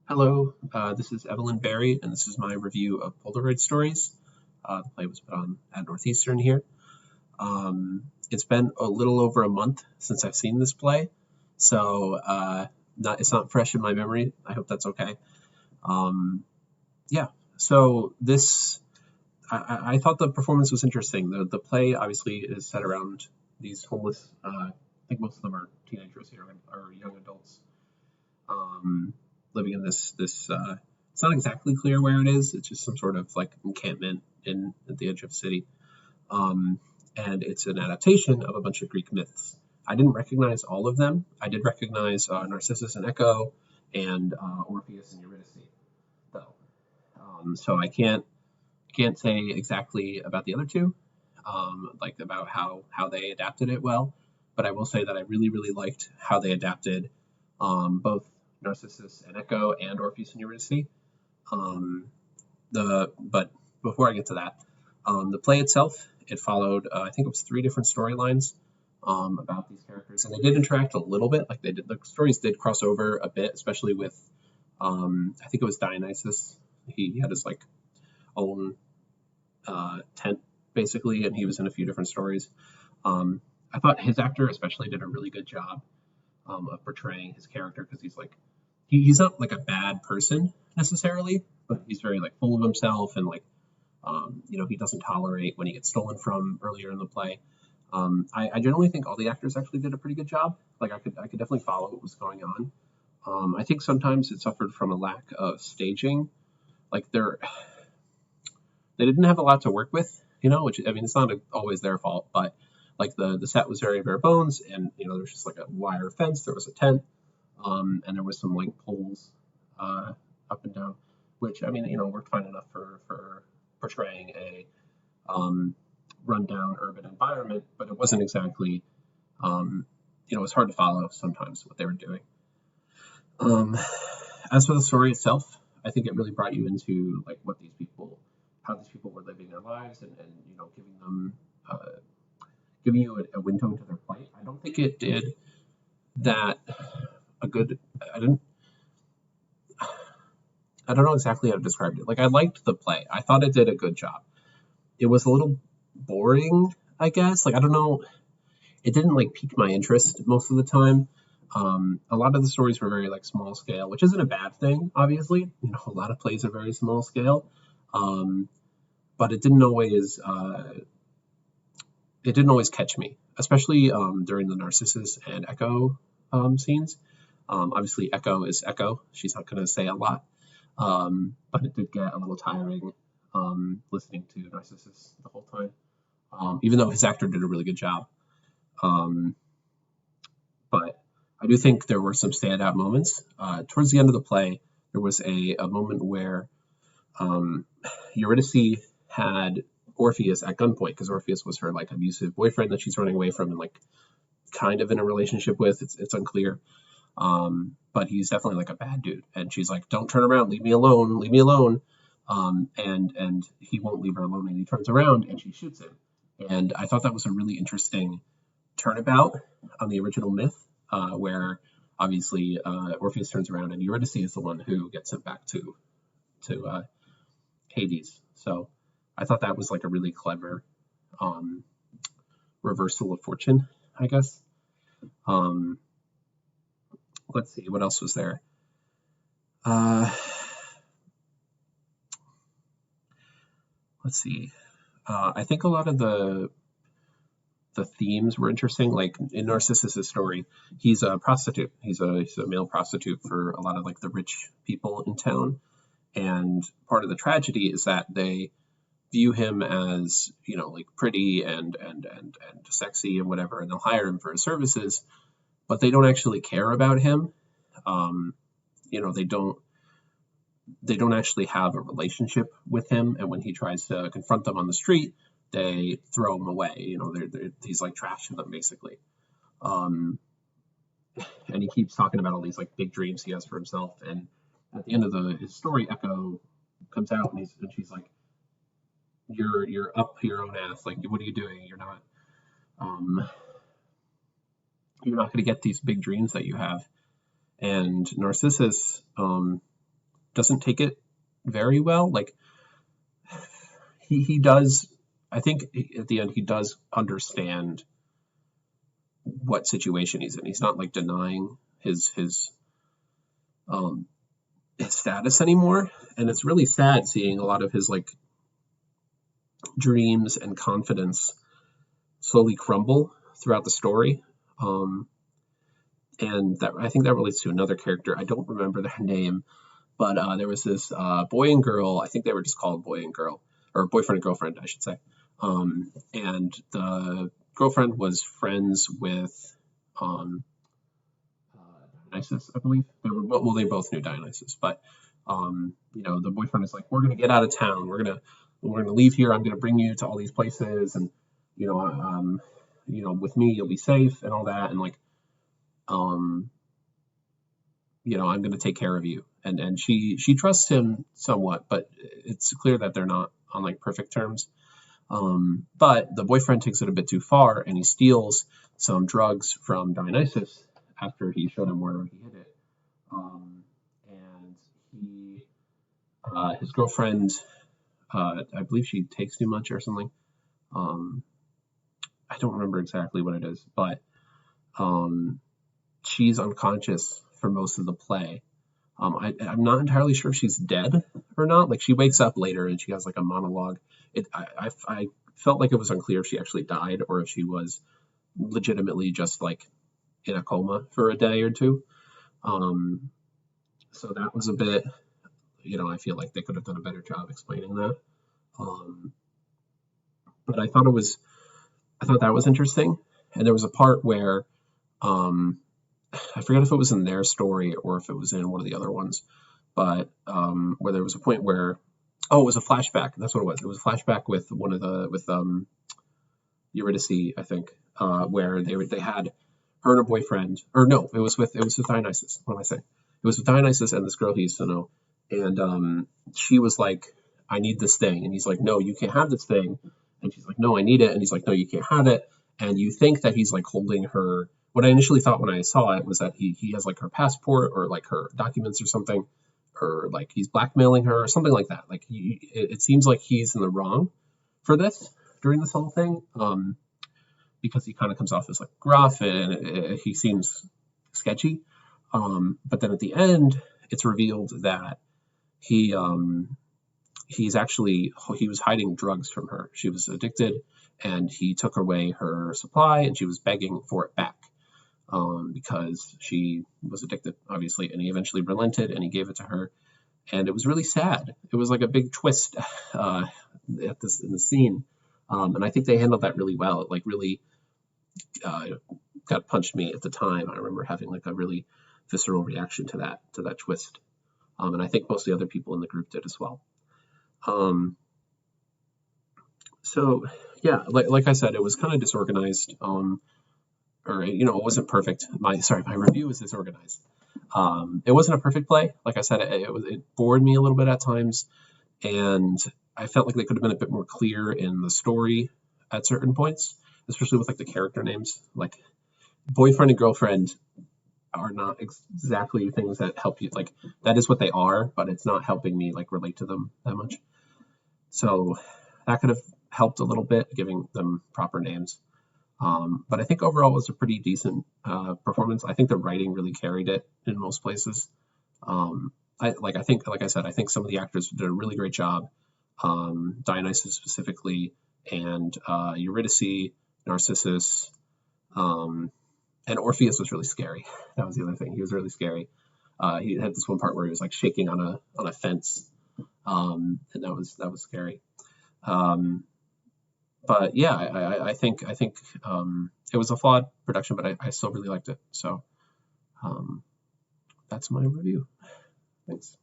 Hello, this is Evelyn Berry, and this is my review of Polaroid Stories. The play was put on at Northeastern here. It's been a little over a month since I've seen this play, so it's not fresh in my memory. I hope that's okay. Um, yeah, so I thought the performance was interesting. The play obviously is set around these homeless. I think most of them are teenagers here or young adults um, living in this. It's not exactly clear where it is. It's just some sort of like encampment in at the edge of the city, um, and it's an adaptation of a bunch of Greek myths. I didn't recognize all of them. I did recognize Narcissus and Echo and Orpheus and Eurydice, though. So I can't say exactly about the other two, like about how they adapted it well. But I will say that I really liked how they adapted both Narcissus and Echo and Orpheus and Eurydice. Um, but before I get to that, the play itself it followed I think it was three different storylines about these characters, and they did interact a little bit. Like the stories did cross over a bit, especially with I think it was Dionysus. He had his like own tent basically, and he was in a few different stories. I thought his actor especially did a really good job of portraying his character because he's not like a bad person necessarily, but he's very like full of himself and like he doesn't tolerate when he gets stolen from earlier in the play. I generally think all the actors actually did a pretty good job. Like I could definitely follow what was going on. I think sometimes it suffered from a lack of staging. Like they didn't have a lot to work with, which I mean it's not always their fault, but like the set was very bare bones, and there was just like a wire fence, there was a tent, and there was some like poles uh, up and down, which I mean worked fine enough for portraying a um, rundown urban environment, but it wasn't exactly it was hard to follow sometimes what they were doing. Um, as for the story itself, I think it really brought you into like how these people were living their lives, and uh, giving you a window into their plight. I don't think it did that a good. I didn't. I don't know exactly how to describe it. Like I liked the play. I thought it did a good job. It was a little boring, I guess. Like I don't know. It didn't like pique my interest most of the time. A lot of the stories were very like small scale, which isn't a bad thing, obviously. A lot of plays are very small scale, um, but it didn't always catch me, especially during the Narcissus and Echo scenes. Obviously, Echo is Echo; she's not going to say a lot, but it did get a little tiring listening to Narcissus the whole time. Even though his actor did a really good job. Um, but I do think there were some standout moments. Towards the end of the play, there was a moment where um, Eurydice had Orpheus at gunpoint because Orpheus was her like abusive boyfriend that she's running away from and like kind of in a relationship with. It's unclear, but he's definitely like a bad dude. And she's like, "Don't turn around, leave me alone, leave me alone." And he won't leave her alone, and he turns around and she shoots him. And I thought that was a really interesting turnabout on the original myth, where obviously Orpheus turns around and Eurydice is the one who gets sent back to Hades. So I thought that was like a really clever um, reversal of fortune, I guess. Um, let's see, what else was there? Uh, let's see. I think a lot of the themes were interesting. Like in Narcissus' story, he's a prostitute. He's a male prostitute for a lot of like the rich people in town. And part of the tragedy is that they view him as like pretty and sexy and whatever, and they'll hire him for his services, but they don't actually care about him. Um, they don't actually have a relationship with him, and when he tries to confront them on the street, they throw him away. He's like trash to them basically. Um, and he keeps talking about all these like big dreams he has for himself. And at the end of his story, Echo comes out and she's like, "You're up your own ass. Like, what are you doing? Um, you're not going to get these big dreams that you have." And Narcissus doesn't take it very well. Like he does. I think at the end he does understand what situation he's in. He's not like denying um his status anymore, and it's really sad seeing a lot of his like dreams and confidence slowly crumble throughout the story. And that I think that relates to another character. I don't remember their name, but there was this boy and girl. I think they were just called boy and girl, or boyfriend and girlfriend, I should say. And the girlfriend was friends with Dionysus, I believe. They both knew Dionysus, but the boyfriend is like, "We're gonna get out of town. We're gonna leave here. I'm gonna bring you to all these places, and with me you'll be safe and all that, and like, I'm gonna take care of you." And she trusts him somewhat, but it's clear that they're not on like perfect terms. But the boyfriend takes it a bit too far, and he steals some drugs from Dionysus after he showed him where he hid it. And his girlfriend, I believe she takes too much or something. I don't remember exactly what it is, but she's unconscious for most of the play. I'm not entirely sure if she's dead or not. Like she wakes up later and she has like a monologue. I felt like it was unclear if she actually died or if she was legitimately just like in a coma for a day or two. So that was a bit, I feel like they could have done a better job explaining that. But I thought that was interesting. And there was a part where, I forget if it was in their story or if it was in one of the other ones, but where there was a point where, it was a flashback. That's what it was. It was a flashback with Eurydice, I think, where they had her and a boyfriend, or no, it was with Dionysus. What am I saying? It was with Dionysus and this girl he used to know, and she was like, "I need this thing," and he's like, "No, you can't have this thing," and she's like, "No, I need it," and he's like, "No, you can't have it," and you think that he's like holding her. What I initially thought when I saw it was that he has like her passport or like her documents or something, or like he's blackmailing her or something like that. Like it seems like he's in the wrong for this during this whole thing, because he kind of comes off as like gruff and he seems sketchy. But then at the end, it's revealed that he was hiding drugs from her. She was addicted, and he took away her supply, and she was begging for it back. Because she was addicted, obviously, and he eventually relented and he gave it to her, and it was really sad. It was like a big twist in the scene, and I think they handled that really well. It like really got punched me at the time. I remember having like a really visceral reaction to that twist, and I think most of the other people in the group did as well. So yeah, like I said, it was kind of disorganized. Or it wasn't perfect. My review was disorganized. It wasn't a perfect play. Like I said, it bored me a little bit at times, and I felt like they could have been a bit more clear in the story at certain points, especially with like the character names. Like boyfriend and girlfriend are not exactly things that help you. Like that is what they are, but it's not helping me like relate to them that much. So that could have helped a little bit, giving them proper names. But I think overall it was a pretty decent performance. I think the writing really carried it in most places. Like I said, I think some of the actors did a really great job. Dionysus specifically, and Eurydice, Narcissus, and Orpheus was really scary. That was the other thing. He was really scary. He had this one part where he was like shaking on a fence, and that was scary. But yeah, I think it was a flawed production, but I still really liked it. So that's my review. Thanks.